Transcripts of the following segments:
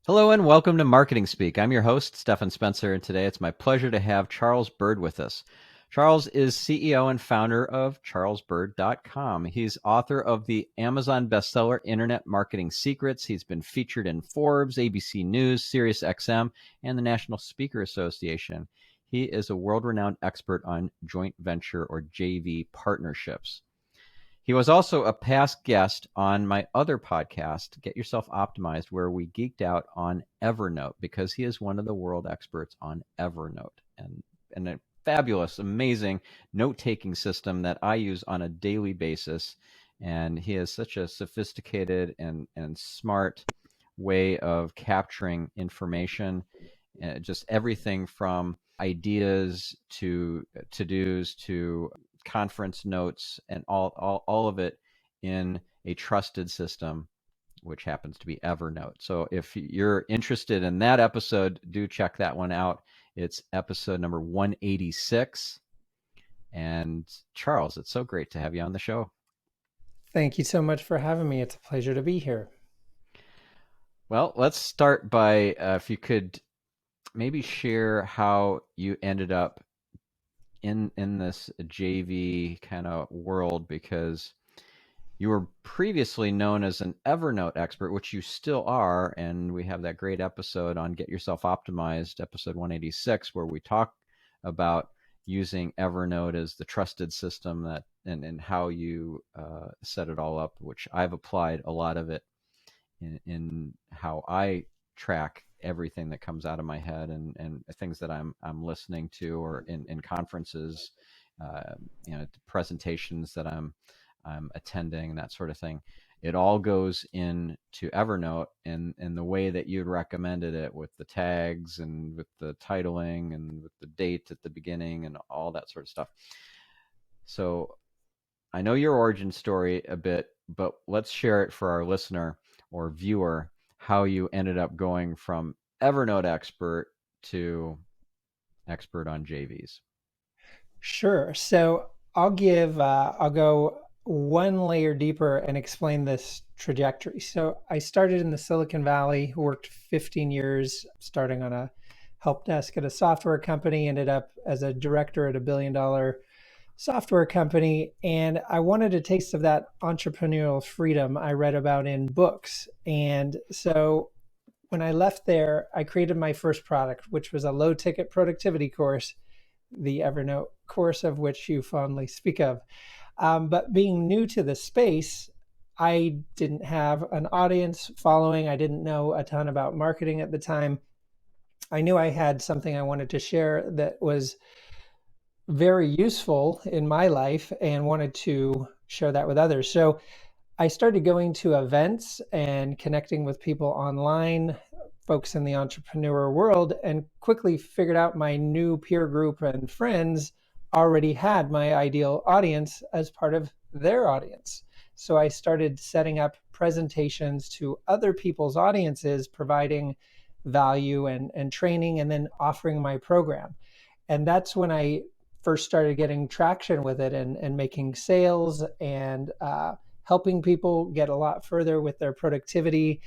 Hello and welcome to Marketing Speak. I'm your host, Stephan Spencer, and today it's my pleasure to have Charles Byrd with us. Charles is CEO and founder of charlesbyrd.com. He's author of the Amazon bestseller Internet Marketing Secrets. He's been featured in Forbes, ABC News, SiriusXM, and the National Speaker Association. He is a world-renowned expert on joint venture or JV partnerships. He was also a past guest on my other podcast, Get Yourself Optimized, where we geeked out on Evernote because he is one of the world experts on Evernote and a fabulous, amazing note-taking system that I use on a daily basis. And he has such a sophisticated and smart way of capturing information, just everything from ideas to to-dos to conference notes and all of it in a trusted system, which happens to be Evernote. So if you're interested in that episode, do check that one out. It's episode number 186. And Charles, it's so great to have you on the show. Thank you so much for having me. It's a pleasure to be here. Well, let's start by if you could maybe share how you ended up in this JV kind of world, because you were previously known as an Evernote expert, which you still are, and we have that great episode on Get Yourself Optimized, episode 186, where we talk about using Evernote as the trusted system that and how you set it all up, which I've applied a lot of it in how I track everything that comes out of my head and things that I'm listening to or in conferences, uh, presentations that I'm attending, that sort of thing. It all goes into Evernote in the way that you'd recommended it, with the tags and with the titling and with the date at the beginning and all that sort of stuff. So I know your origin story a bit, but let's share it for our listener or viewer how you ended up going from Evernote expert to expert on JVs. Sure. So I'll go one layer deeper and explain this trajectory. So I started in the Silicon Valley, worked 15 years, starting on a help desk at a software company, ended up as a director at $1 billion software company. And I wanted a taste of that entrepreneurial freedom I read about in books. And so when I left there, I created my first product, which was a low ticket productivity course, the Evernote course of which you fondly speak of. But being new to the space, I didn't have an audience following. I didn't know a ton about marketing at the time. I knew I had something I wanted to share that was very useful in my life and wanted to share that with others. So I started going to events and connecting with people online, folks in the entrepreneur world, and quickly figured out my new peer group and friends already had my ideal audience as part of their audience. So I started setting up presentations to other people's audiences, providing value and training, and then offering my program. And that's when I first started getting traction with it and making sales and helping people get a lot further with their productivity.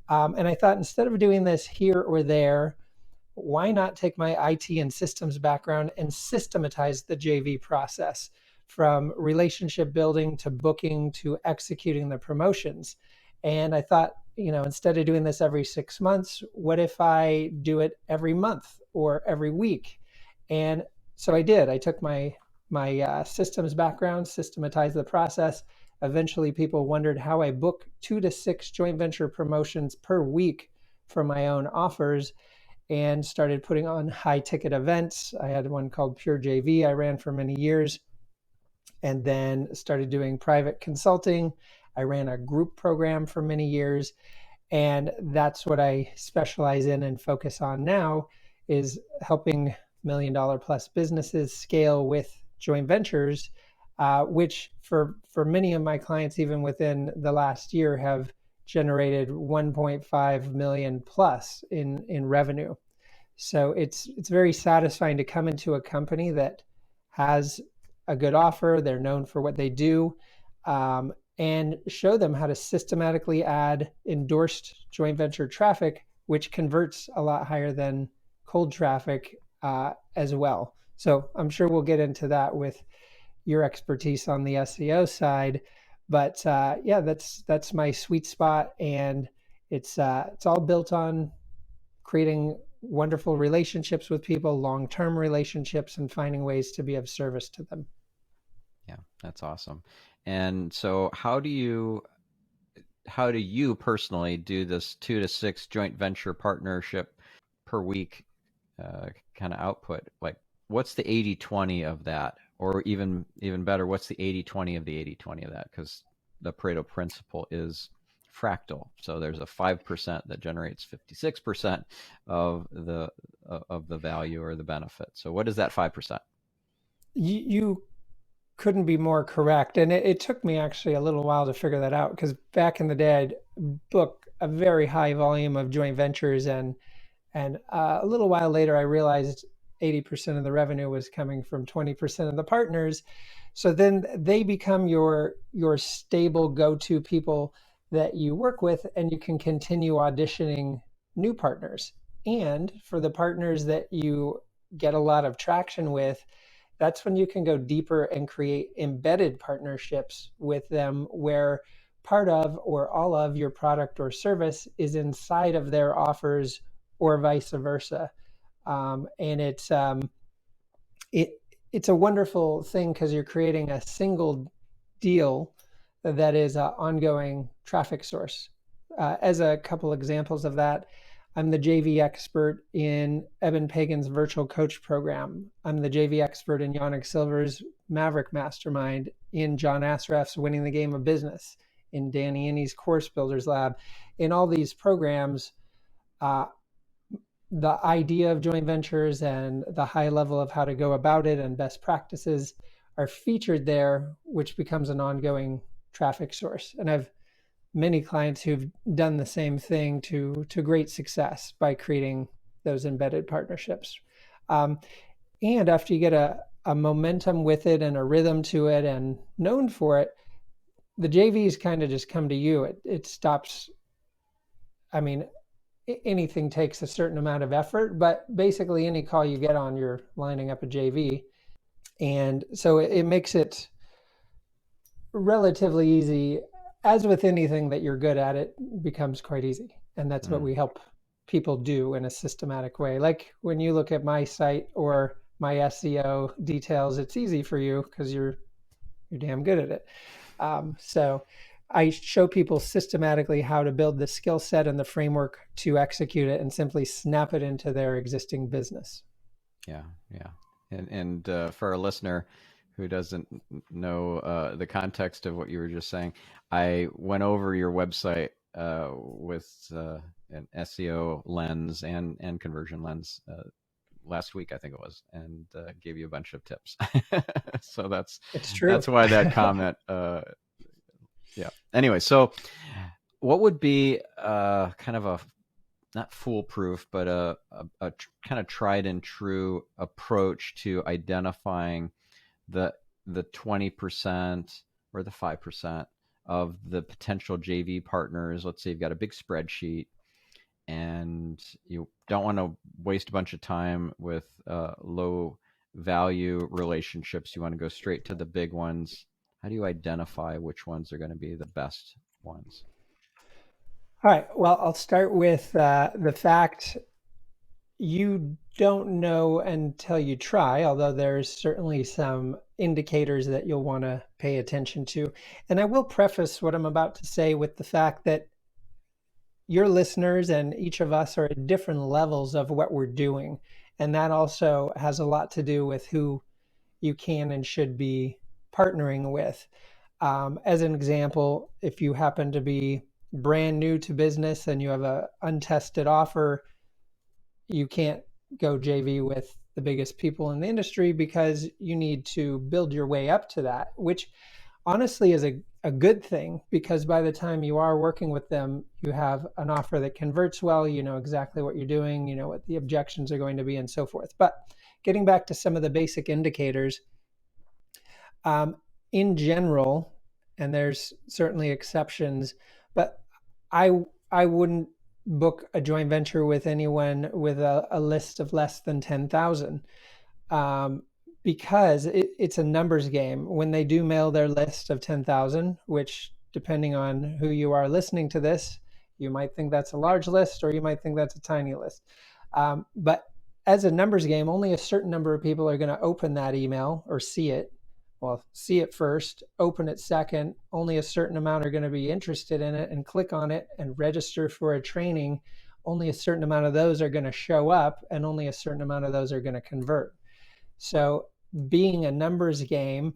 And I thought, instead of doing this here or there, why not take my IT and systems background and systematize the JV process, from relationship building to booking to executing the promotions? And I thought, instead of doing this every 6 months, what if I do it every month or every week? And so I did. I took my systems background, systematized the process. Eventually, people wondered how I book 2 to 6 joint venture promotions per week for my own offers, and started putting on high ticket events. I had one called Pure JV I ran for many years, and then started doing private consulting. I ran a group program for many years, and that's what I specialize in and focus on now, is helping $1 million plus businesses scale with joint ventures, which for many of my clients, even within the last year, have generated 1.5 million plus in revenue. So it's very satisfying to come into a company that has a good offer. They're known for what they do, and show them how to systematically add endorsed joint venture traffic which converts a lot higher than cold traffic as well. So I'm sure we'll get into that with your expertise on the SEO side. But yeah, that's my sweet spot, and it's all built on creating wonderful relationships with people, long-term relationships, and finding ways to be of service to them. Yeah, that's awesome. And so how do you personally do this 2 to 6 joint venture partnership per week kind of output? Like, what's the 80/20 of that? Or even better, what's the 80/20 of the 80/20 of that? Because the Pareto principle is fractal. So there's a 5% that generates 56% of the value or the benefit. So what is that 5%? You couldn't be more correct. And it took me actually a little while to figure that out because back in the day, I'd book a very high volume of joint ventures, and a little while later, I realized 80% of the revenue was coming from 20% of the partners. So then they become your stable go-to people that you work with, and you can continue auditioning new partners. And for the partners that you get a lot of traction with, that's when you can go deeper and create embedded partnerships with them where part of or all of your product or service is inside of their offers or vice versa. And it it's a wonderful thing because you're creating a single deal that is an ongoing traffic source. As a couple examples of that, I'm the JV expert in Eben Pagan's virtual coach program. I'm the JV expert in Yannick Silver's Maverick Mastermind, in John Assaraf's Winning the Game of Business, in Danny Inney's Course Builders Lab. In all these programs, uh, the idea of joint ventures and the high level of how to go about it and best practices are featured there, which becomes an ongoing traffic source. And I've many clients who've done the same thing to great success by creating those embedded partnerships. Um, and after you get a momentum with it and a rhythm to it and known for it, the JVs kind of just come to you. It stops. I mean, anything takes a certain amount of effort, but basically any call you get on, you're lining up a JV. And so it makes it relatively easy. As with anything that you're good at, it becomes quite easy. And that's what Mm, we help people do in a systematic way. Like when you look at my site or my SEO details, it's easy for you because you're damn good at it. So I show people systematically how to build the skill set and the framework to execute it and simply snap it into their existing business. yeah, yeah. And for a listener who doesn't know the context of what you were just saying, I went over your website with an SEO lens and conversion lens last week, I think it was, and gave you a bunch of tips. So It's true. that's why that comment. Yeah. Anyway, so what would be kind of a not foolproof, but a kind of tried and true approach to identifying the the 20% or the 5% of the potential JV partners? Let's say you've got a big spreadsheet and you don't want to waste a bunch of time with low value relationships. You want to go straight to the big ones. How do you identify which ones are going to be the best ones? All right. Well, I'll start with the fact you don't know until you try, although there's certainly some indicators that you'll want to pay attention to. And I will preface what I'm about to say with the fact that your listeners and each of us are at different levels of what we're doing. And that also has a lot to do with who you can and should be partnering with. As an example, if you happen to be brand new to business and you have a untested offer, you can't go JV with the biggest people in the industry because you need to build your way up to that, which honestly is a good thing because by the time you are working with them, you have an offer that converts well, you know exactly what you're doing, you know what the objections are going to be, and so forth. But getting back to some of the basic indicators, um, in general, and there's certainly exceptions, but I I wouldn't book a joint venture with anyone with a list of less than 10,000, um, because it's a numbers game. When they do mail their list of 10,000, which depending on who you are listening to this, you might think that's a large list or you might think that's a tiny list. But as a numbers game, only a certain number of people are going to open that email or see it. Well, see it first, open it second. Only a certain amount are going to be interested in it and click on it and register for a training. Only a certain amount of those are going to show up, and only a certain amount of those are going to convert. So, being a numbers game,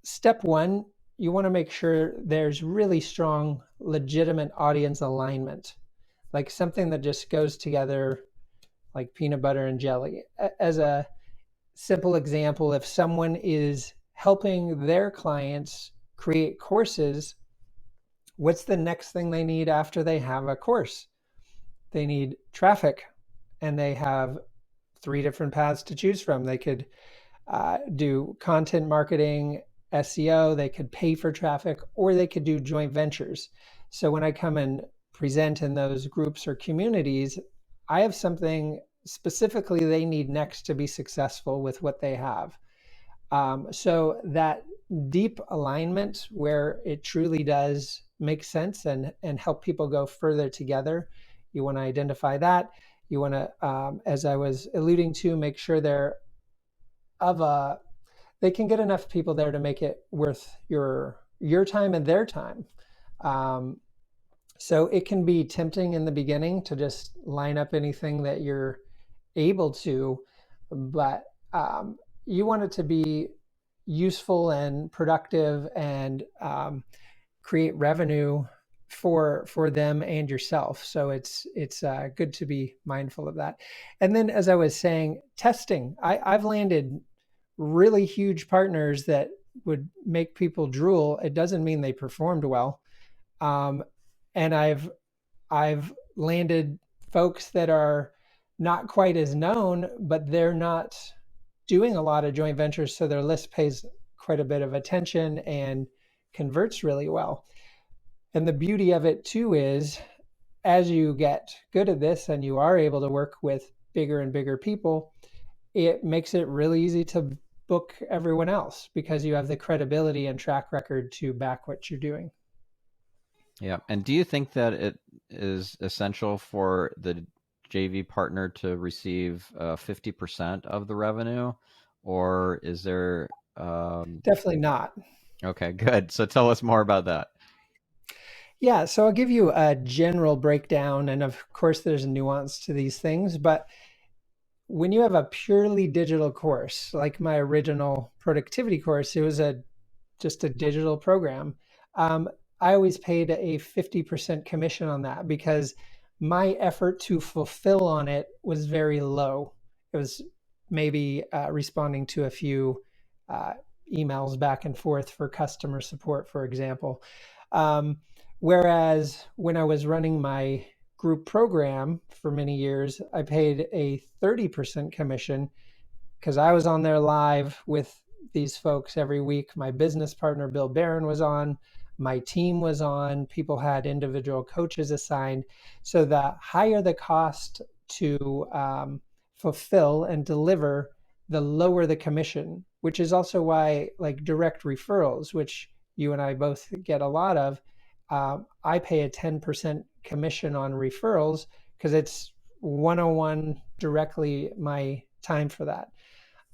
step one, you want to make sure there's really strong, legitimate audience alignment, like something that just goes together like peanut butter and jelly. As a simple example, if someone is helping their clients create courses, what's the next thing they need after they have a course? They need traffic, and they have three different paths to choose from. They could do content marketing, SEO, they could pay for traffic, or they could do joint ventures. So when I come and present in those groups or communities, I have something specifically they need next to be successful with what they have. So that deep alignment where it truly does make sense and help people go further together, you want to identify that. You want to, as I was alluding to, make sure they can get enough people there to make it worth your time and their time. So it can be tempting in the beginning to just line up anything that you're able to, but you want it to be useful and productive and create revenue for them and yourself. So it's good to be mindful of that. And then, as I was saying, testing. I've landed really huge partners that would make people drool. It doesn't mean they performed well. And I've landed folks that are not quite as known, but they're not doing a lot of joint ventures, so their list pays quite a bit of attention and converts really well. And the beauty of it too is, as you get good at this and you are able to work with bigger and bigger people, it makes it really easy to book everyone else because you have the credibility and track record to back what you're doing. Yeah. And do you think that it is essential for the JV partner to receive 50% of the revenue, or is there? Definitely not. Okay, good. So tell us more about that. Yeah, so I'll give you a general breakdown, and of course, there's nuance to these things, but when you have a purely digital course, like my original productivity course, it was just a digital program. Um, I always paid a 50% commission on that because my effort to fulfill on it was very low. It was maybe responding to a few uh, emails back and forth for customer support, for example. Um, Whereas when I was running my group program for many years, I paid a 30% commission because I was on there live with these folks every week. My business partner, Bill Barron, was on. My team was on. People had individual coaches assigned. So the higher the cost to fulfill and deliver, the lower the commission, which is also why, like direct referrals, which you and I both get a lot of, I pay a 10% commission on referrals because it's 101 directly my time for that.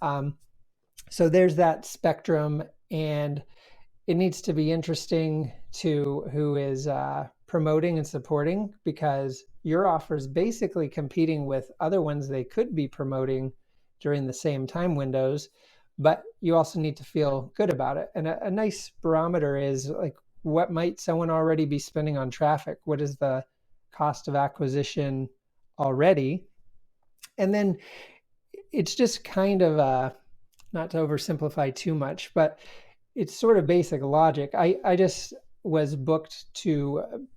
Um, so there's that spectrum, and it needs to be interesting to who is promoting and supporting because your offer is basically competing with other ones they could be promoting during the same time windows, but you also need to feel good about it. And a nice barometer is like, what might someone already be spending on traffic? What is the cost of acquisition already? And then it's just kind of not to oversimplify too much, but it's sort of basic logic. I just was booked to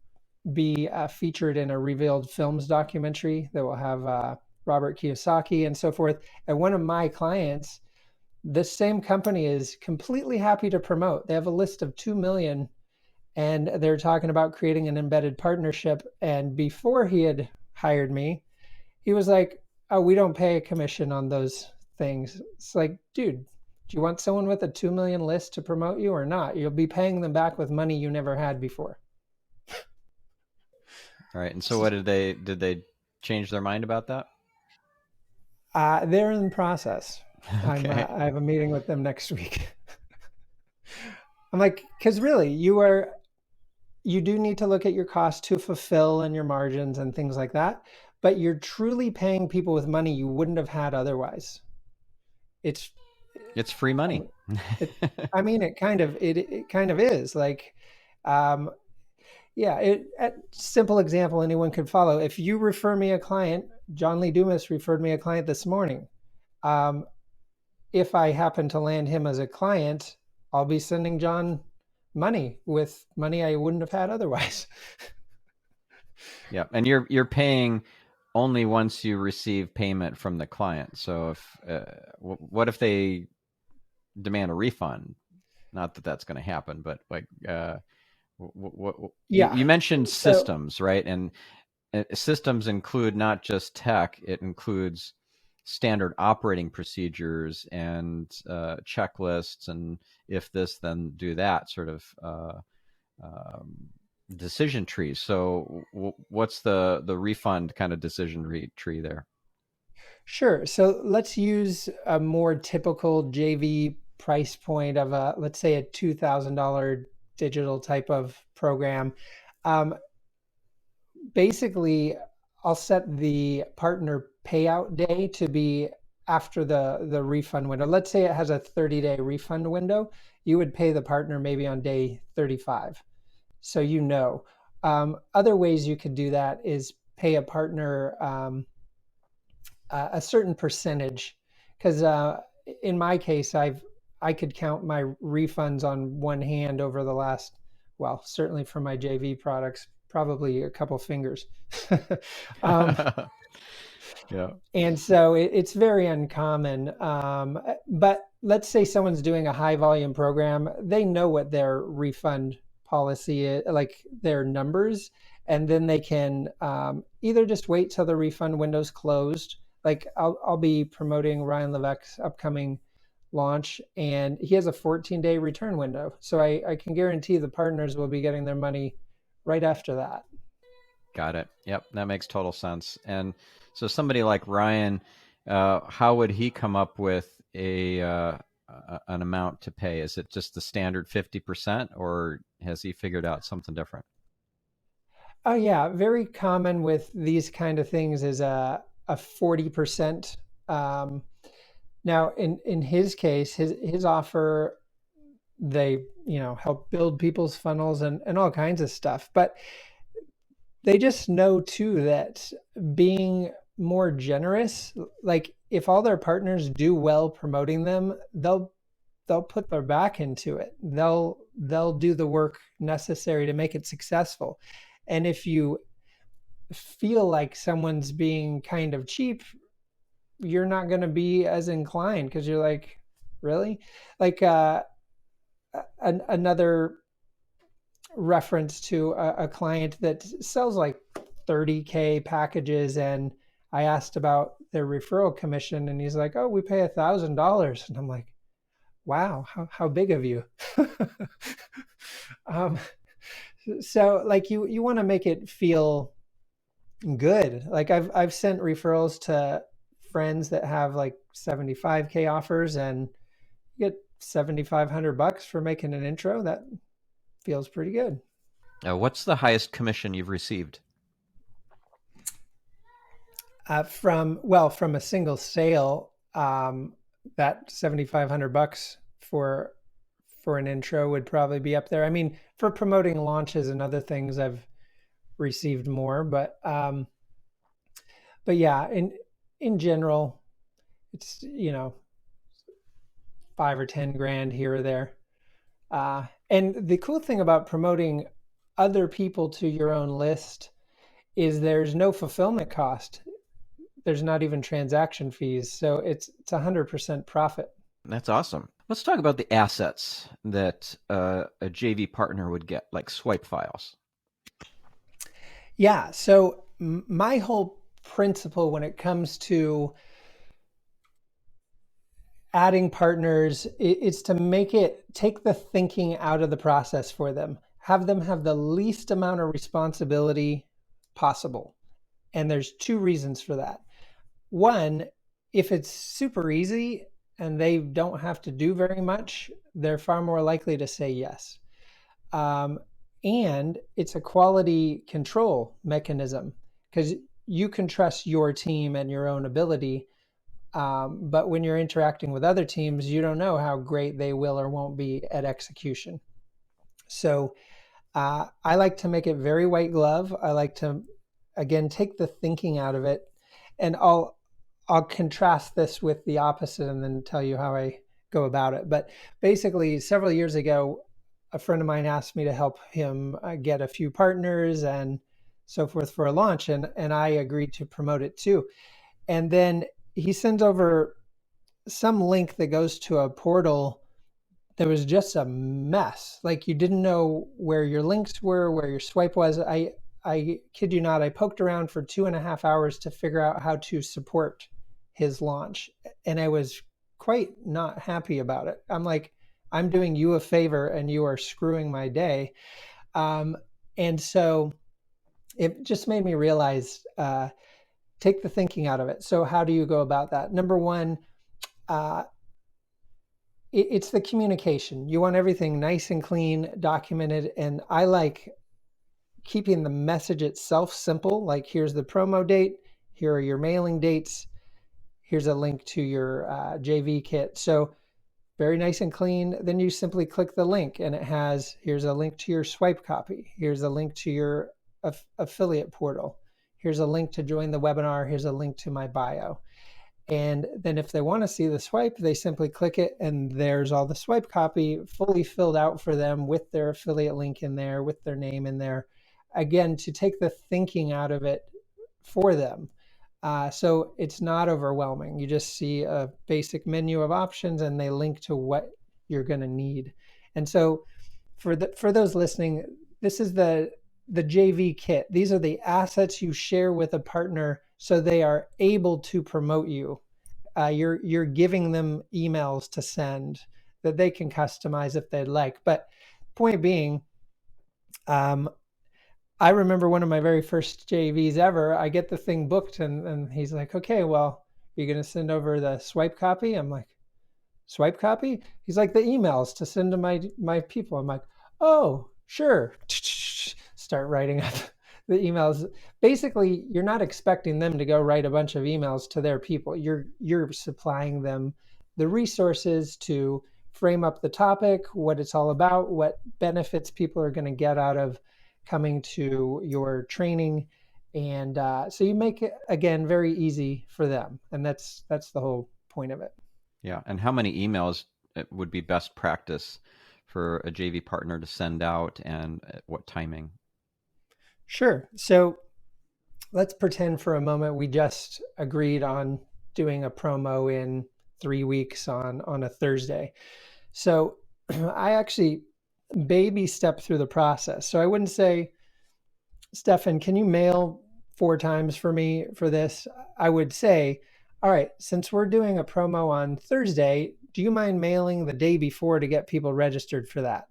be featured in a Revealed Films documentary that will have Robert Kiyosaki and so forth. And one of my clients, this same company is completely happy to promote. They have a list of 2 million, and they're talking about creating an embedded partnership. And before he had hired me, he was like, "Oh, we don't pay a commission on those things." It's like, dude, do you want someone with a 2 million list to promote you or not? You'll be paying them back with money you never had before. All right. And so what did they change their mind about that? They're in the process. Okay. I have a meeting with them next week. I'm like, because really, you do need to look at your cost to fulfill and your margins and things like that, but you're truly paying people with money you wouldn't have had otherwise. It's It's free money. um, it, I mean, it kind of is like, um, yeah. A simple example anyone could follow. If you refer me a client, John Lee Dumas referred me a client this morning. Um, if I happen to land him as a client, I'll be sending John money with money I wouldn't have had otherwise. Yeah. And you're paying only once you receive payment from the client. So if what if they demand a refund? Not that that's going to happen, but like what Yeah. you mentioned So systems, right? And systems include not just tech; it includes standard operating procedures and checklists, and if this, then do that sort of um, decision trees. So, what's the refund kind of decision tree there? sure. So let's use a more typical JV price point of a, let's say, a $2,000 digital type of program. Um, Basically, I'll set the partner payout day to be after the refund window. Let's say it has a 30-day refund window. You would pay the partner maybe on day 35. So you know. Other ways you could do that is pay a partner a certain percentage, because in my case, I could count my refunds on one hand over the last, well, certainly for my JV products, probably a couple fingers. um, Yeah. and so it's very uncommon. But let's say someone's doing a high volume program, they know what their refund policy is, like their numbers, and then they can either just wait till the refund window's closed. Like I'll be promoting Ryan Levesque's upcoming launch, and he has a 14-day return window. So I can guarantee the partners will be getting their money right after that. Got it. Yep, that makes total sense. And so somebody like Ryan, how would he come up with an amount to pay? Is it just the standard 50%, or has he figured out something different? Oh yeah, very common with these kind of things is a 40%. Um, Now in his case, his offer, they help build people's funnels and all kinds of stuff. But they just know too that being more generous, like if all their partners do well promoting them, they'll put their back into it. They'll do the work necessary to make it successful. And if you feel like someone's being kind of cheap, you're not going to be as inclined because you're like, really? Like another reference to a client that sells like 30K packages, and I asked about their referral commission, and he's like, "Oh, we pay $1,000," and I'm like, "Wow, how big of you?" um, so like you want to make it feel good. Like I've sent referrals to friends that have like 75K offers, and you get $7,500 for making an intro. That feels pretty good. What's the highest commission you've received? From a single sale, that $7,500 for an intro would probably be up there. I mean, for promoting launches and other things, I've received more, but yeah, in general, it's 5 or 10 grand here or there. And the cool thing about promoting other people to your own list is there's no fulfillment cost. There's not even transaction fees, so it's 100% profit. That's awesome. Let's talk about the assets that a JV partner would get, like swipe files. Yeah. So my whole principle when it comes to adding partners, it's to take the thinking out of the process for them, have them have the least amount of responsibility possible. And there's two reasons for that. One, if it's super easy and they don't have to do very much, they're far more likely to say yes. Um, and it's a quality control mechanism because you can trust your team and your own ability. But when you're interacting with other teams, you don't know how great they will or won't be at execution. So I like to make it very white glove. I like to, again, take the thinking out of it, and I'll contrast this with the opposite, and then tell you how I go about it. But basically, several years ago, a friend of mine asked me to help him get a few partners and so forth for a launch, and I agreed to promote it too. And then he sends over some link that goes to a portal that was just a mess. Like you didn't know where your links were, where your swipe was. I kid you not, I poked around for 2.5 hours to figure out how to support his launch. And I was quite not happy about it. I'm like, I'm doing you a favor and you are screwing my day. Um, and so it just made me realize, take the thinking out of it. So how do you go about that? Number one, uh, it's the communication. You want everything nice and clean, documented. And I like keeping the message itself simple. Like, here's the promo date, here are your mailing dates, here's a link to your JV kit. So, very nice and clean. Then you simply click the link, and it has, here's a link to your swipe copy, here's a link to your affiliate portal, here's a link to join the webinar, here's a link to my bio. And then if they want to see the swipe, they simply click it, and there's all the swipe copy fully filled out for them with their affiliate link in there, with their name in there. Again, to take the thinking out of it for them. So it's not overwhelming. You just see a basic menu of options, and they link to what you're going to need. And so for those listening, this is the JV kit. These are the assets you share with a partner so they are able to promote you. You're giving them emails to send that they can customize if they'd like. But point being, um, I remember one of my very first JVs ever. I get the thing booked, and he's like, "Okay, well, you're gonna send over the swipe copy." I'm like, "Swipe copy?" He's like, "The emails to send to my people." I'm like, "Oh, sure." Start writing up the emails. Basically, you're not expecting them to go write a bunch of emails to their people. You're supplying them the resources to frame up the topic, what it's all about, what benefits people are going to get out of coming to your training, and so you make it again very easy for them, and that's the whole point of it. Yeah, and how many emails would be best practice for a JV partner to send out, and at what timing? Sure. So let's pretend for a moment we just agreed on doing a promo in 3 weeks on a Thursday. So I actually baby step through the process. So I wouldn't say, Stefan, can you mail 4 times for me for this? I would say, all right, since we're doing a promo on Thursday, do you mind mailing the day before to get people registered for that?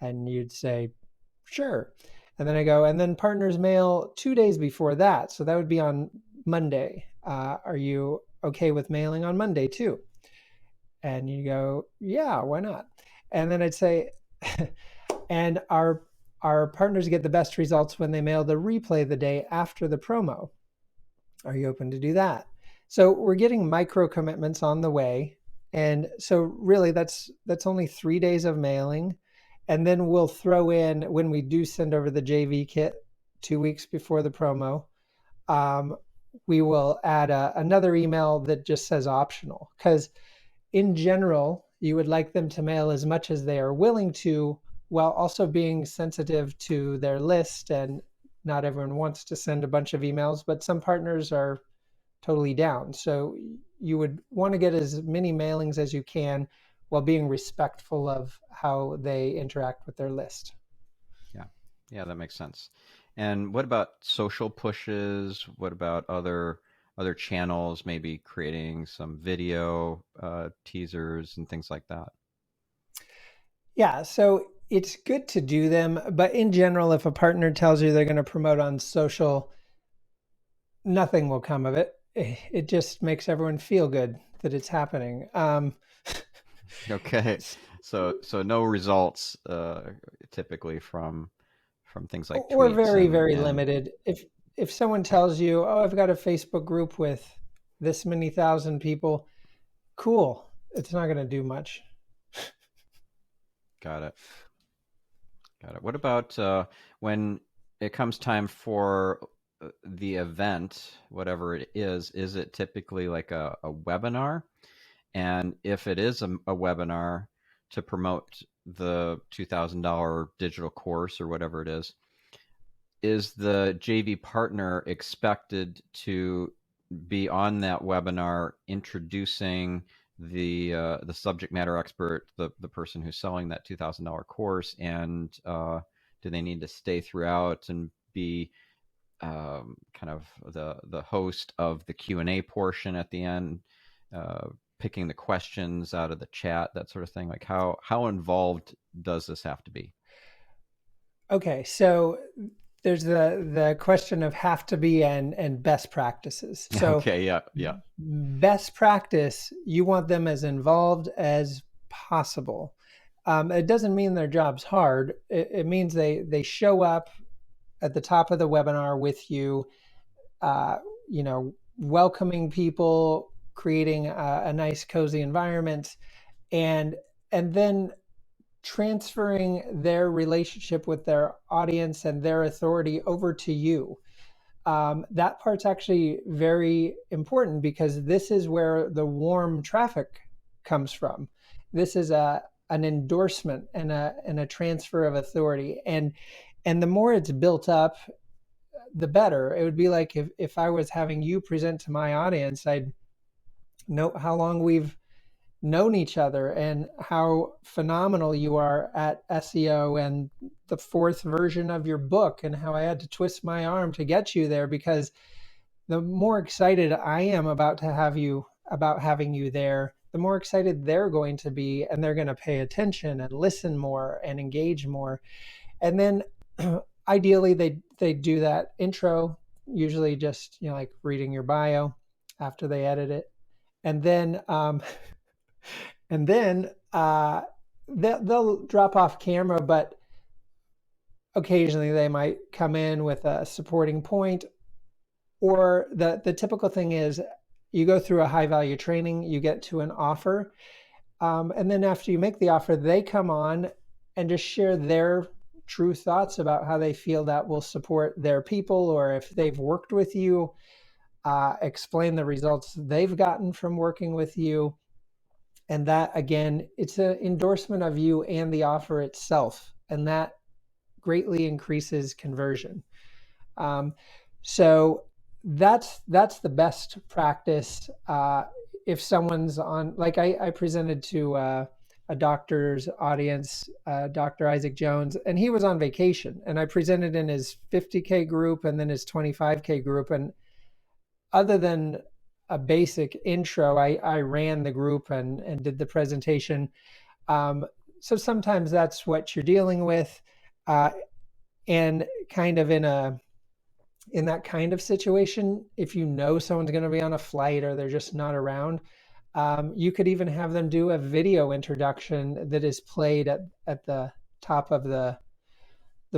And you'd say, sure. And then I go, and then partners mail 2 days before that. So that would be on Monday. Are you okay with mailing on Monday too? And you go, yeah, why not? And then I'd say, and our partners get the best results when they mail the replay the day after the promo. Are you open to do that? So we're getting micro commitments on the way. And so really that's only 3 days of mailing. And then we'll throw in, when we do send over the JV kit 2 weeks before the promo, we will add another email that just says optional. Because in general, you would like them to mail as much as they are willing to, while also being sensitive to their list. And not everyone wants to send a bunch of emails, but some partners are totally down. So you would want to get as many mailings as you can while being respectful of how they interact with their list. Yeah. Yeah, that makes sense. And what about social pushes? What about other channels, maybe creating some video teasers and things like that? Yeah, so it's good to do them, but in general, if a partner tells you they're going to promote on social, nothing will come of it. It just makes everyone feel good that it's happening. Okay. So no results typically from things like or tweets very, very and limited. If someone tells you, "Oh, I've got a Facebook group with this many thousand people," cool. It's not going to do much. got it. Got it. What about when it comes time for the event, whatever it is it typically like a webinar? And if it is a webinar to promote the $2,000 digital course or whatever it is the JV partner expected to be on that webinar introducing the subject matter expert, the person who's selling that $2,000 course, and do they need to stay throughout and be kind of the host of the Q&A portion at the end, uh, picking the questions out of the chat, that sort of thing? Like how involved does this have to be? Okay, so there's the question of have to be and best practices. So Okay, yeah, yeah. best practice, you want them as involved as possible. It doesn't mean their job's hard. It means they show up at the top of the webinar with you, uh, welcoming people, creating a nice cozy environment, and and then transferring their relationship with their audience and their authority over to you. That part's actually very important because this is where the warm traffic comes from. This is an endorsement and a transfer of authority, and the more it's built up, the better. It would be like if I was having you present to my audience, I'd note how long we've known each other and how phenomenal you are at SEO and the fourth version of your book and how I had to twist my arm to get you there, because the more excited I am about having you there, the more excited they're going to be, and they're going to pay attention and listen more and engage more. And then ideally they do that intro, usually just like reading your bio after they edit it, and then and then they'll drop off camera, but occasionally they might come in with a supporting point. Or the typical thing is you go through a high value training, you get to an offer, and then after you make the offer, they come on and just share their true thoughts about how they feel that will support their people, or if they've worked with you, explain the results they've gotten from working with you. And that, again, it's an endorsement of you and the offer itself, and that greatly increases conversion. Um, so that's the best practice. If someone's on, like I presented to a doctor's audience, Dr. Isaac Jones, and he was on vacation, and I presented in his 50K group and then his 25K group, and other than a basic intro, I ran the group and did the presentation. Um, so sometimes that's what you're dealing with, uh, and kind of in that kind of situation, if you know someone's going to be on a flight or they're just not around, you could even have them do a video introduction that is played at the top of the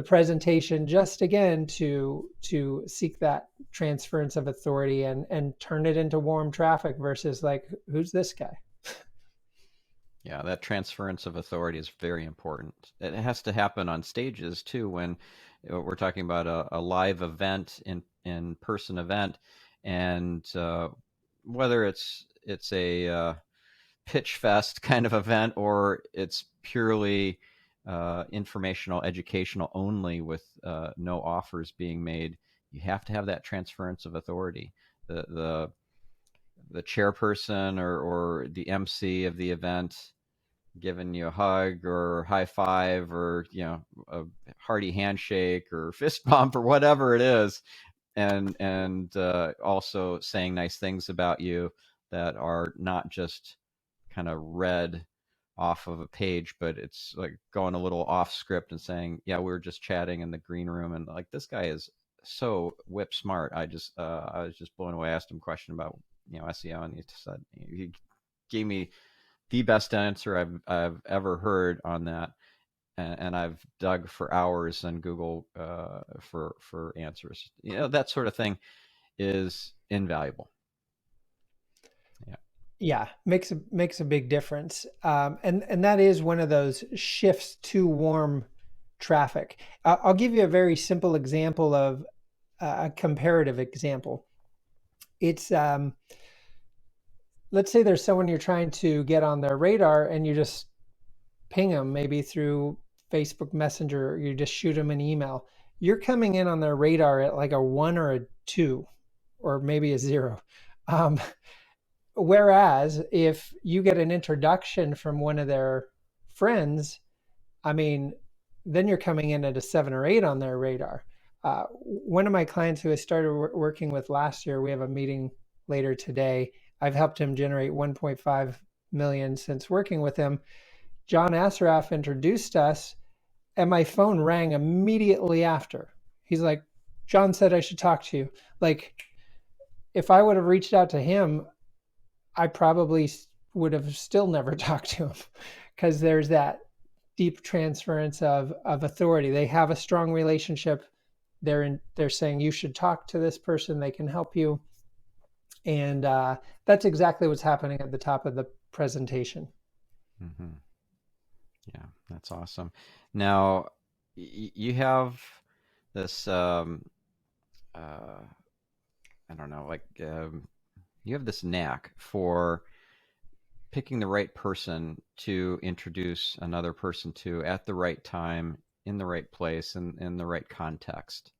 presentation, just again to seek that transference of authority and turn it into warm traffic versus like, who's this guy? Yeah, that transference of authority is very important. It has to happen on stages too. When we're talking about a live event, in person event, and whether it's a pitch fest kind of event or it's purely informational, educational only with no offers being made, you have to have that transference of authority. The chairperson or the MC of the event giving you a hug or high five or a hearty handshake or fist bump or whatever it is, and also saying nice things about you that are not just kind of read off of a page, but it's like going a little off script and saying, "Yeah, we were just chatting in the green room, and like this guy is so whip smart." I was just blown away. I asked him a question about SEO, and he gave me the best answer I've ever heard on that, and I've dug for hours on Google for answers. That sort of thing is invaluable. Yeah. Yeah, makes a big difference. And that is one of those shifts to warm traffic. I'll give you a very simple example of a comparative example. It's let's say there's someone you're trying to get on their radar, and you just ping them maybe through Facebook Messenger, or you just shoot them an email. You're coming in on their radar at like a 1 or a 2, or maybe a 0. Um, Whereas if you get an introduction from one of their friends, I mean, then you're coming in at a 7 or 8 on their radar. One of my clients who I started working with last year, we have a meeting later today. I've helped him generate 1.5 million since working with him. John Assaraf introduced us, and my phone rang immediately after. He's like, "John said I should talk to you." Like, if I would have reached out to him, I probably would have still never talked to him, because there's that deep transference of authority. They have a strong relationship. They're saying you should talk to this person. They can help you, and that's exactly what's happening at the top of the presentation. Hmm. Yeah, that's awesome. Now, you have this, uh, I don't know, like you have this knack for picking the right person to introduce another person to at the right time, in the right place, and in the right context.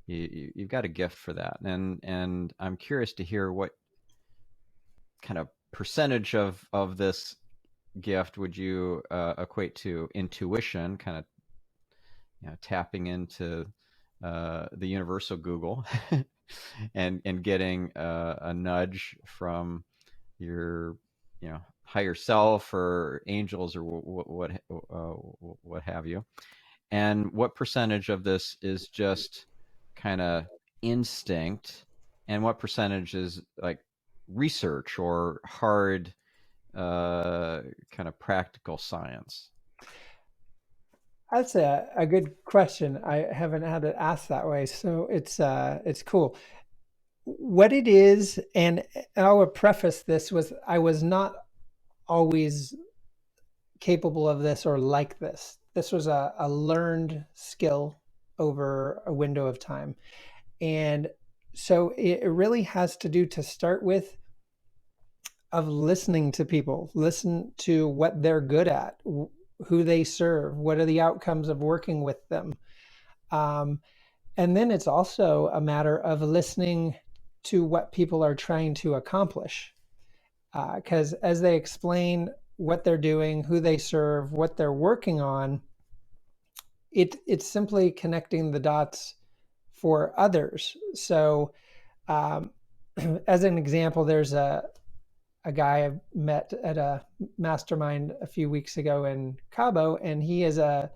You've got a gift for that, and I'm curious to hear what kind of percentage of this gift would you equate to intuition, kind of tapping into the universal Google, and getting a nudge from your higher self or angels or what have you, and what percentage of this is just kind of instinct, and what percentage is like research or hard kind of practical science. That's a good question. I haven't had it asked that way, so it's cool. What it is, and I would preface this with, I was not always capable of this or like this. This was a learned skill over a window of time. And so it really has to do, to start with, of listening to people, listen to what they're good at, who they serve, what are the outcomes of working with them. Um, and then it's also a matter of listening to what people are trying to accomplish. Because as they explain what they're doing, who they serve, what they're working on, it's simply connecting the dots for others. So, um, as an example, there's a guy I met at a mastermind a few weeks ago in Cabo, and he's a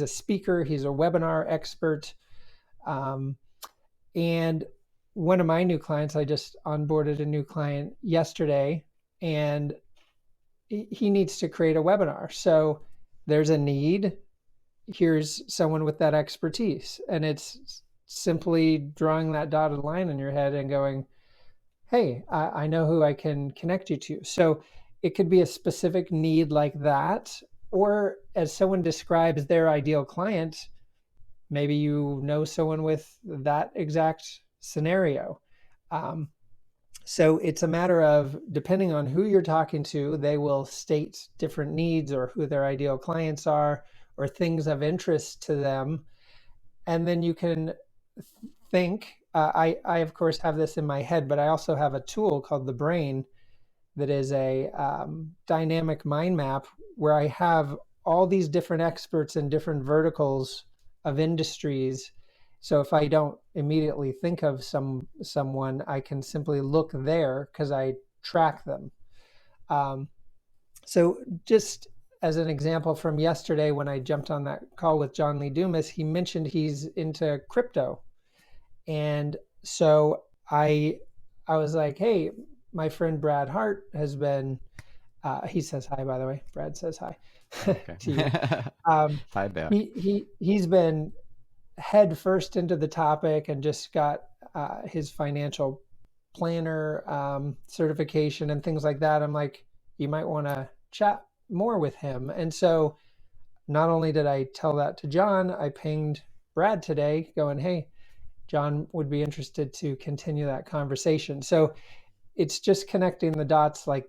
speaker, he's a webinar expert, um, and one of my new clients, I just onboarded a new client yesterday, and he needs to create a webinar. So there's a need. Here's someone with that expertise. And it's simply drawing that dotted line in your head and going, hey, I know who I can connect you to. So it could be a specific need like that. Or as someone describes their ideal client, maybe you know someone with that exact scenario. Um, so it's a matter of, depending on who you're talking to, they will state different needs, or who their ideal clients are, or things of interest to them. And then you can think, I of course have this in my head, but I also have a tool called the brain that is a dynamic mind map where I have all these different experts in different verticals of industries. So if I don't immediately think of someone, I can simply look there because I track them. Um, so just as an example from yesterday, when I jumped on that call with John Lee Dumas, he mentioned he's into crypto, and so I was like, hey, my friend Brad Hart has been. He says hi, by the way. Brad says hi Okay. to you. Um, Hi back. he's been head first into the topic and just got his financial planner certification and things like that. I'm like, you might want to chat more with him. And so not only did I tell that to John, I pinged Brad today going, hey, John would be interested to continue that conversation. So it's just connecting the dots like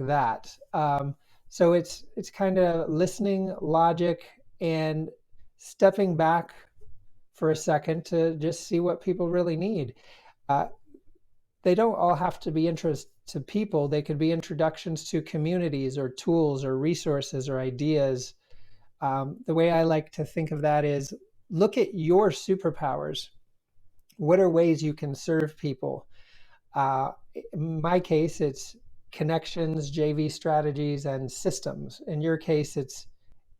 that. So it's kind of listening, logic, and stepping back for a second to just see what people really need. Uh, they don't all have to be interest to people. They could be introductions to communities or tools or resources or ideas. The way I like to think of that is look at your superpowers. What are ways you can serve people? In my case, it's connections, JV strategies, and systems. In your case, it's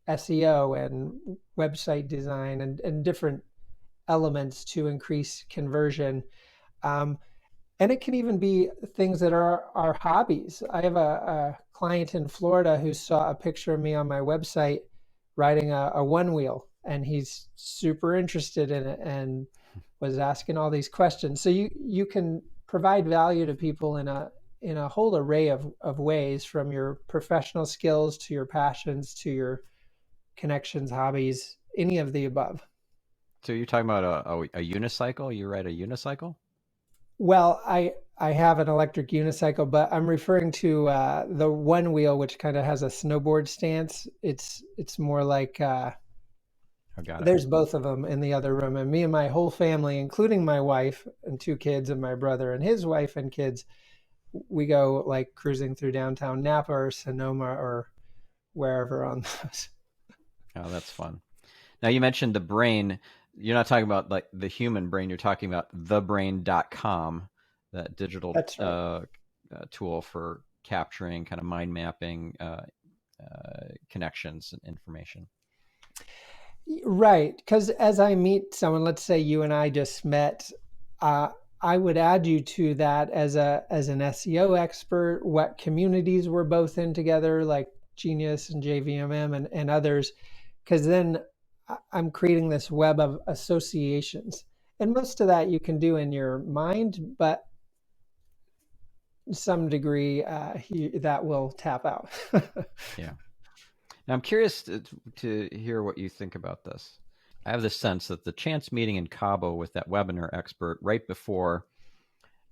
SEO and website design and different elements to increase conversion. Um, and it can even be things that are our hobbies. I have a client in Florida who saw a picture of me on my website riding a one wheel, and he's super interested in it and was asking all these questions. So you can provide value to people in a whole array of ways, from your professional skills to your passions to your connections, hobbies, any of the above. So you're talking about a unicycle? You ride a unicycle? Well, I have an electric unicycle, but I'm referring to the one wheel, which kind of has a snowboard stance. It's more like I got it. there's both of them in the other room, and me and my whole family, including my wife and two kids, and my brother and his wife and kids, we go like cruising through downtown Napa or Sonoma or wherever on those. Oh, that's fun. Now you mentioned the brain. You're not talking about like the human brain. You're talking about thebrain.com, that digital That's right. tool for capturing kind of mind mapping connections and information. Right, because as I meet someone, let's say you and I just met, uh, I would add you to that as a as an SEO expert, what communities we're both in together, like Genius and JVMM and others, because then I'm creating this web of associations. And most of that you can do in your mind, but to some degree that will tap out. Yeah. Now I'm curious to hear what you think about this. I have this sense that the chance meeting in Cabo with that webinar expert right before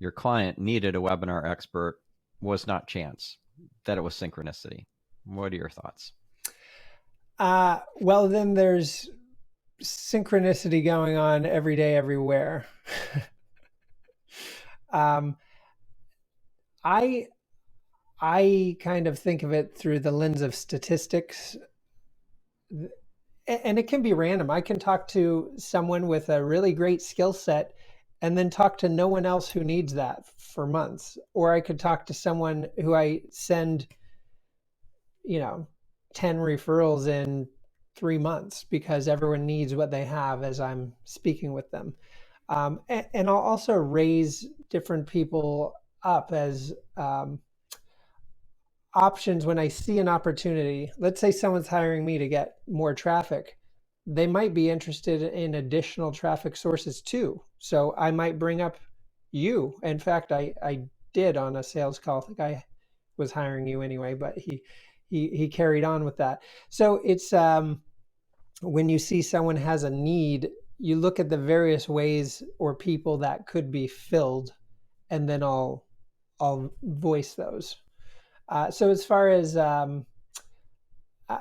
your client needed a webinar expert was not chance, that it was synchronicity. What are your thoughts? Well, then there's synchronicity going on every day, everywhere. um, I I kind of think of it through the lens of statistics, and it can be random. I can talk to someone with a really great skill set and then talk to no one else who needs that for months. Or I could talk to someone who I send, you know, 10 referrals in 3 months because everyone needs what they have as I'm speaking with them. And I'll also raise different people up as options when I see an opportunity. Let's say someone's hiring me to get more traffic. They might be interested in additional traffic sources too. So I might bring up you. In fact, I did on a sales call. I think I was hiring you anyway, but he carried on with that. So it's when you see someone has a need, you look at the various ways or people that could be filled, and then I'll voice those. So as far as I,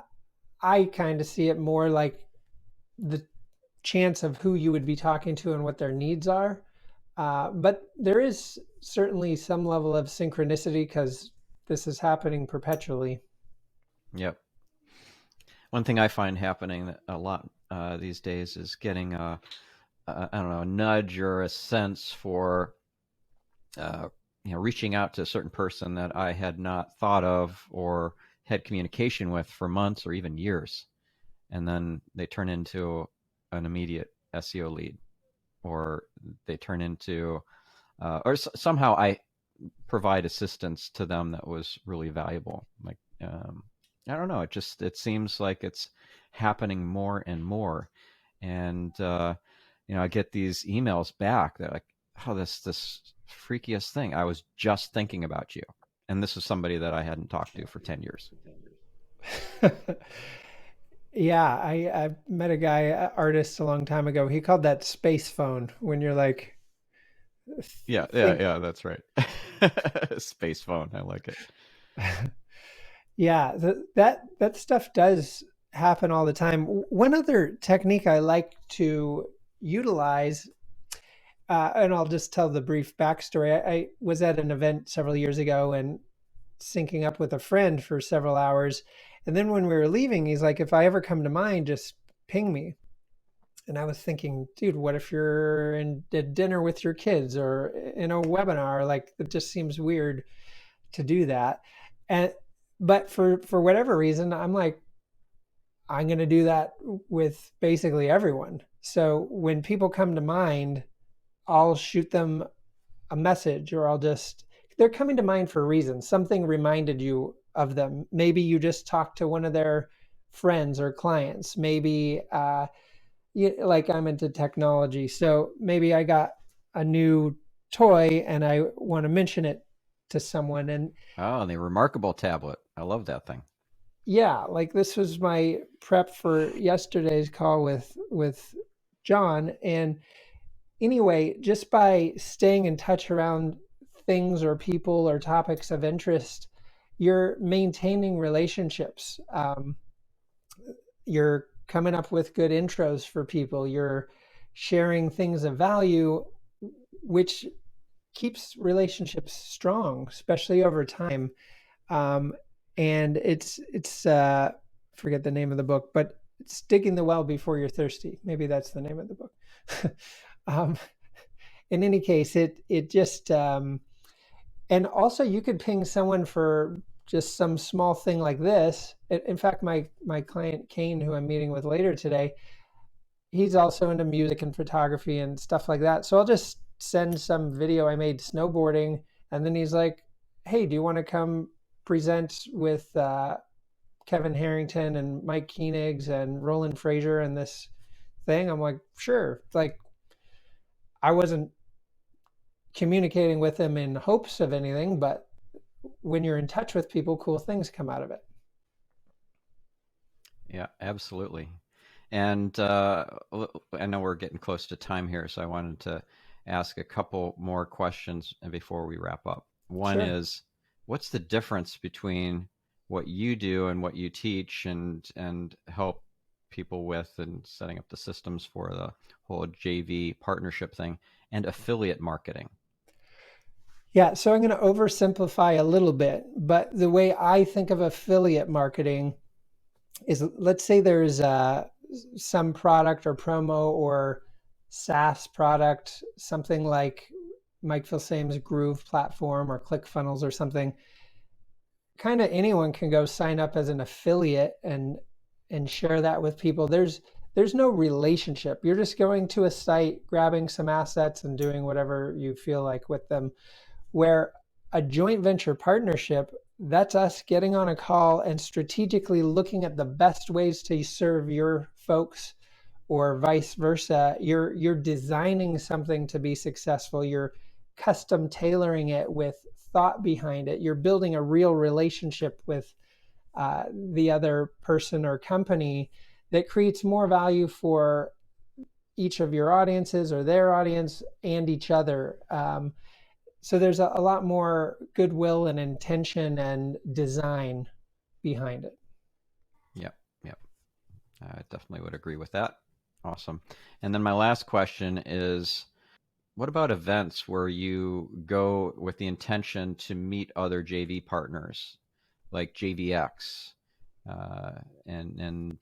I kind of see it more like the chance of who you would be talking to and what their needs are. But there is certainly some level of synchronicity because this is happening perpetually. Yep. One thing I find happening a lot these days is getting I don't know, a nudge or a sense for uh, reaching out to a certain person that I had not thought of or had communication with for months or even years, and then they turn into an immediate SEO lead, or they turn into, somehow I provide assistance to them that was really valuable. Like, I don't know, it seems like it's happening more and more, and I get these emails back that like, oh, this freakiest thing. I was just thinking about you, and this is somebody that I hadn't talked to for 10 years. Yeah, I met a guy, artist, a long time ago. He called that space phone when you're like, Yeah, yeah, think, yeah. That's right. Space phone. I like it. yeah, that stuff does happen all the time. One other technique I like to utilize, and I'll just tell the brief backstory. I was at an event several years ago and syncing up with a friend for several hours. And then when we were leaving, he's like, if I ever come to mind, just ping me. And I was thinking, dude, what if you're in a dinner with your kids or in a webinar? Like, it just seems weird to do that. And but for whatever reason, I'm like, I'm going to do that with basically everyone. So when people come to mind, I'll shoot them a message, or I'll just, they're coming to mind for a reason. Something reminded you of them. Maybe you just talked to one of their friends or clients. Maybe like I'm into technology, so maybe I got a new toy and I want to mention it to someone. And Oh, the remarkable tablet. I love that thing. yeah, like this was my prep for yesterday's call with John. And anyway, just by staying in touch around things or people or topics of interest, you're maintaining relationships. You're coming up with good intros for people. You're sharing things of value, which keeps relationships strong, especially over time. Um, and it's forget the name of the book, but it's digging the well before you're thirsty. Maybe that's the name of the book. um, in any case, it just and also you could ping someone for just some small thing like this. In fact, my client Kane, who I'm meeting with later today, he's also into music and photography and stuff like that. So I'll just send some video I made snowboarding, and then he's like, "Hey, do you want to come present with Kevin Harrington and Mike Koenigs and Roland Frazier and this thing?" I'm like, "Sure." Like, I wasn't communicating with him in hopes of anything, but when you're in touch with people, cool things come out of it. Yeah, absolutely. And I know we're getting close to time here, so I wanted to ask a couple more questions before we wrap up. One Sure. is, what's the difference between what you do and what you teach and help people with, and setting up the systems for the whole JV partnership thing, and affiliate marketing? Yeah, so I'm going to oversimplify a little bit, but the way I think of affiliate marketing is, let's say there's some product or promo or SaaS product, something like Mike Filsame's Groove platform or ClickFunnels or something. Kind of anyone can go sign up as an affiliate and share that with people. There's no relationship. You're just going to a site, grabbing some assets and doing whatever you feel like with them. Where a joint venture partnership, that's us getting on a call and strategically looking at the best ways to serve your folks, or vice versa. You're designing something to be successful. You're custom tailoring it with thought behind it. You're building a real relationship with the other person or company that creates more value for each of your audiences or their audience and each other. So there's a lot more goodwill and intention and design behind it. Yep, yep. I definitely would agree with that. Awesome. And then my last question is, what about events where you go with the intention to meet other JV partners, like JVX, uh, and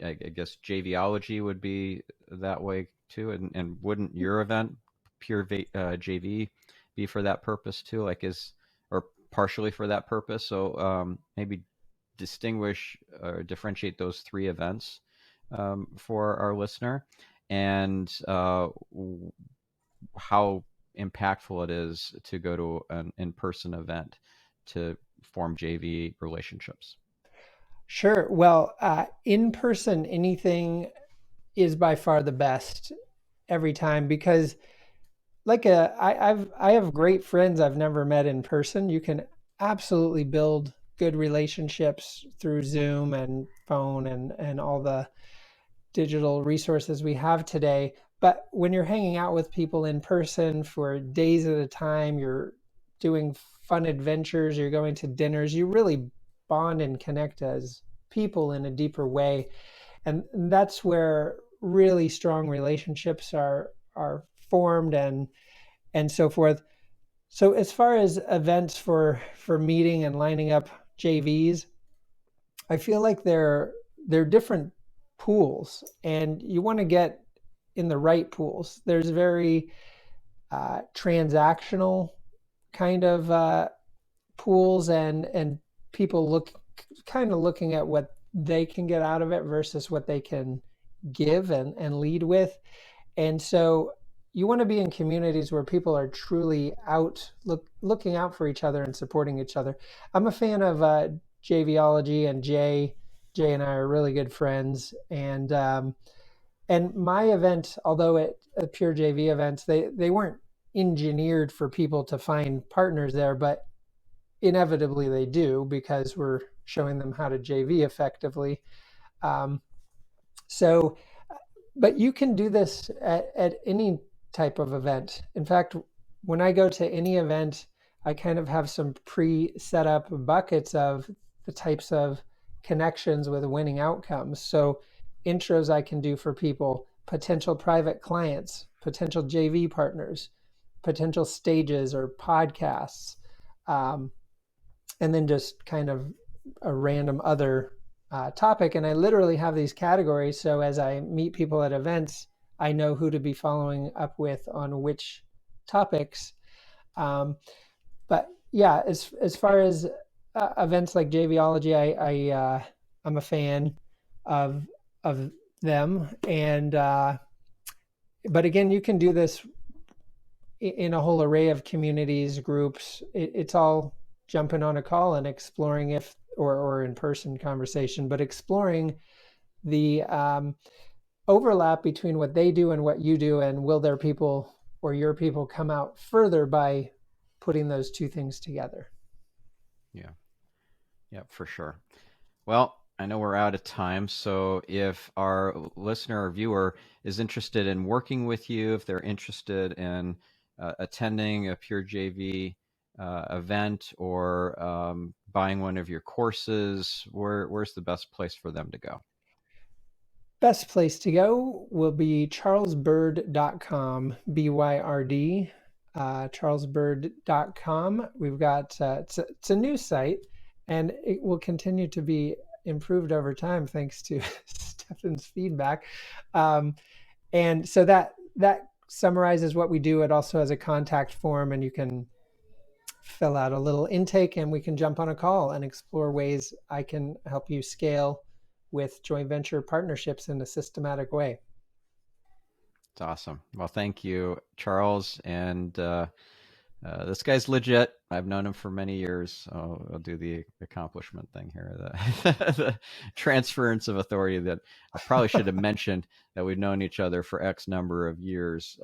I guess JVology would be that way too. And wouldn't your event, JV, be for that purpose too? Like is or partially for that purpose? So maybe distinguish or differentiate those three events for our listener, and how impactful it is to go to an in-person event to form JV relationships. Sure. Well, in person, anything is by far the best every time because I have great friends I've never met in person. You can absolutely build good relationships through Zoom and phone and all the digital resources we have today. But when you're hanging out with people in person for days at a time, you're doing fun adventures, you're going to dinners, you really bond and connect as people in a deeper way. And that's where really strong relationships are formed and so forth. So as far as events for meeting and lining up JVs, I feel like they're different pools, and you want to get in the right pools. There's very transactional kind of pools, and people kind of looking at what they can get out of it versus what they can give and lead with. And so you want to be in communities where people are truly looking out for each other and supporting each other. I'm a fan of JVology, and Jay and I are really good friends. And my event, although it a pure JV events, they weren't engineered for people to find partners there, but inevitably they do because we're showing them how to JV effectively. Um, so but you can do this at any type of event. In fact, when I go to any event, I kind of have some pre set up buckets of the types of connections with winning outcomes. So, intros I can do for people, potential private clients, potential JV partners, potential stages or podcasts, um, and then just kind of a random other topic. And I literally have these categories. So as I meet people at events, I know who to be following up with on which topics. Um, but yeah, as far as events like JVology, I'm a fan of of them. And but again, you can do this in a whole array of communities, groups. It's all jumping on a call and exploring if or in person conversation, but exploring the overlap between what they do and what you do, and will their people or your people come out further by putting those two things together. Yeah, yeah, for sure. Well, I know we're out of time, so if our listener or viewer is interested in working with you, if they're interested in attending a Pure JV event or buying one of your courses, where's the best place for them to go? Best place to go will be charlesbyrd.com, BYRD, charlesbyrd.com. We've got, it's a new site, and it will continue to be improved over time thanks to Stephan's feedback. Um, and so that summarizes what we do. It also has a contact form, and you can fill out a little intake, and we can jump on a call and explore ways I can help you scale with joint venture partnerships in a systematic way. It's awesome. Well, thank you, Charles. And this guy's legit. I've known him for many years. I'll do the accomplishment thing here, the transference of authority that I probably should have mentioned that we've known each other for X number of years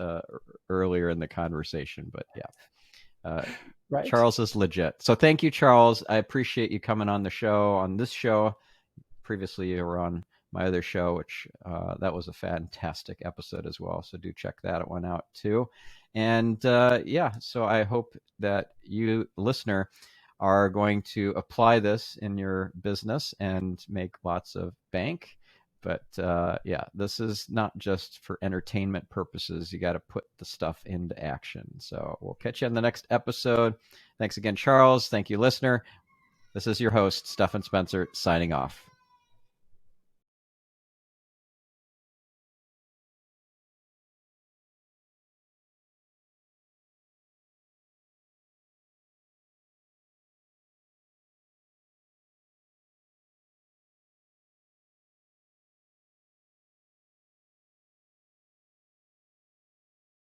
earlier in the conversation. But yeah, Right. Charles is legit. So thank you, Charles. I appreciate you coming on the show, on this show. Previously, you were on my other show, which that was a fantastic episode as well. So do check that one out too. And yeah, so I hope that you, listener, are going to apply this in your business and make lots of bank But yeah, this is not just for entertainment purposes. You got to put the stuff into action. So we'll catch you on the next episode. Thanks again, Charles. Thank you, listener. This is your host, Stephan Spencer, signing off.